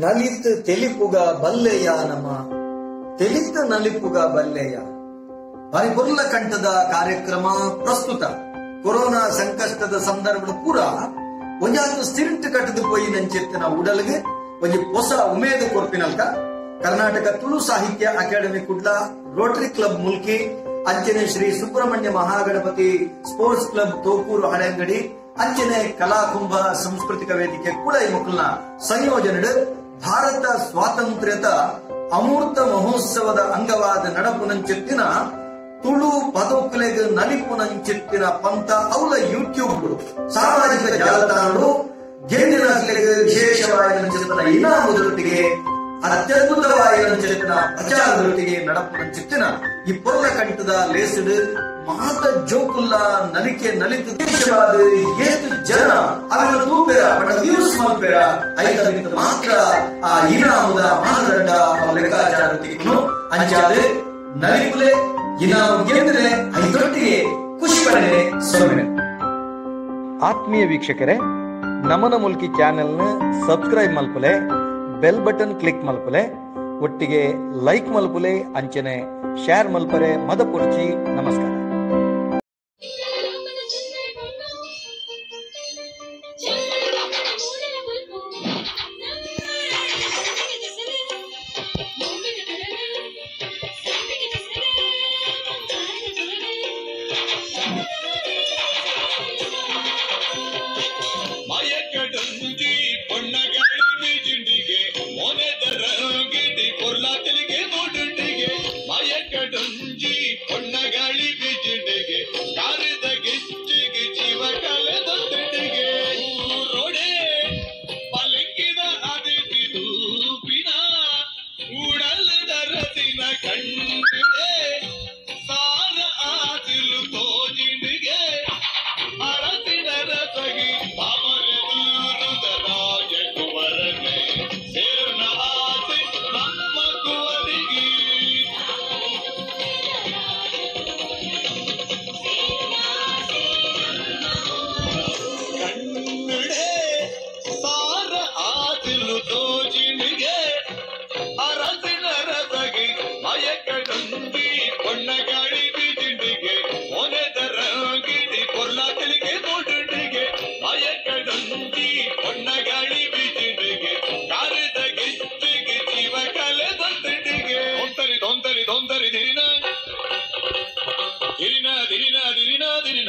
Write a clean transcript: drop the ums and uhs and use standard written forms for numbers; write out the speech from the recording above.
ನಲಿತ್ ತೆಲಿಪುಗ ಬಲ್ಲೆಯ ನಮ ತೆಲಿತ್ ನಲಿಪುಗ ಬಲ್ಲೆಯ ಪರಿಪುರ್ಲ ಕಂಠದ ಕಾರ್ಯಕ್ರಮ ಪ್ರಸ್ತುತ ಕೊರೋನಾ ಸಂಕಷ್ಟದ ಸಂದರ್ಭ ಪೂರ ಒಂಜಾದು ಸ್ಟಿರಿಂಟ್ ಕಟ್ಟದು ಪೋಯಿ ನಂಚೆತ್ತಿನ ಉಡಲ್ಗೆ ಒಂಜಿ ಹೊಸ ಉಮೇದು ಕೊರ್ಪಿನಲ್ಕ ಕರ್ನಾಟಕ ತುಳು ಸಾಹಿತ್ಯ academy Kudla Rotary club Mulki ಅಂಚನೆ ಶ್ರೀ ಸುಬ್ರಹ್ಮಣ್ಯ ಮಹಾಗಣಪತಿ ಸ್ಪೋರ್ಟ್ಸ್ ಕ್ಲಬ್ ತೋಕೂರು ಹಳೆಂಗಡಿ ಅಂಚನೆ ಕಲಾಕುಂಭ ಸಾಂಸ್ಕೃತಿಕ ವೇದಿಕೆ ಕೂಡ ಈ ಮಕ್ಕಳನ್ನ ಸಂಯೋಜನೆ ಭಾರತ ಸ್ವಾತಂತ್ರ್ಯದ ಅಮೂರ್ತ ಮಹೋತ್ಸವದ ಅಂಗವಾದ ನಡಪುನಂಚೆತ್ತಿನ ತುಳು ಪದೋಕಲೆಗೆ ನಲಿಪುನಂಚೆತ್ತಿನ ಪಂಥ ಅವಳ ಯೂಟ್ಯೂಬ್ ಸಾಮಾಜಿಕ ಜಾಲತಾಣಗಳು ಗೆಂಡಿನ ವಿಶೇಷವಾದ ಇನಾಮದೊಟ್ಟಿಗೆ ಅತ್ಯದ್ಭುತವಾದ ಪ್ರಚಾರದೊಟ್ಟಿಗೆ ನಡಪುನಂಚೆತ್ತಿನ ಈ ಪೊರ್ಲ ಕಂಠದ ಲೇಸಡ್ ಮಾತ ಜೋಕುಲ್ಲ ನಲಿಕೆ ನಲಿತ ದೇಶವಾದ ಏತು ಜನ ಅವರ ತೂಪೆರ ಬಡ ವ್ಯೂಸ್ ಮಲ್ಪೆರ ಐದರಿಂದ ಮಾತ್ರ ಆ ಇನಾಮದ ಮಾನದಂಡ ಲೆಕ್ಕಾಚಾರವನ್ನು ಅಂಚಾದೆ ನಲಿಪುಲೆ ಇನಾಮ ಗೆಂದ್ರೆ ಐದೊಟ್ಟಿಗೆ ಖುಷಿ ಪಡೆ ಸೊಮ್ಮೆ. ಆತ್ಮೀಯ ವೀಕ್ಷಕರೇ, ನಮನ ಮುಲ್ಕಿ ಚಾನೆಲ್ನ ಸಬ್ಸ್ಕ್ರೈಬ್ ಮಲ್ಪಲೆ, ಬೆಲ್ ಬಟನ್ ಕ್ಲಿಕ್ ಮಲ್ಪಲೆ, ಒಟ್ಟಿಗೆ ಲೈಕ್ ಮಲ್ಪಲೆ, ಅಂಚನೆ ಶೇರ್ ಮಲ್ಪರೆ ಮದ ಪೊರ್ಚಿ. ನಮಸ್ಕಾರ. ದಿರಿನ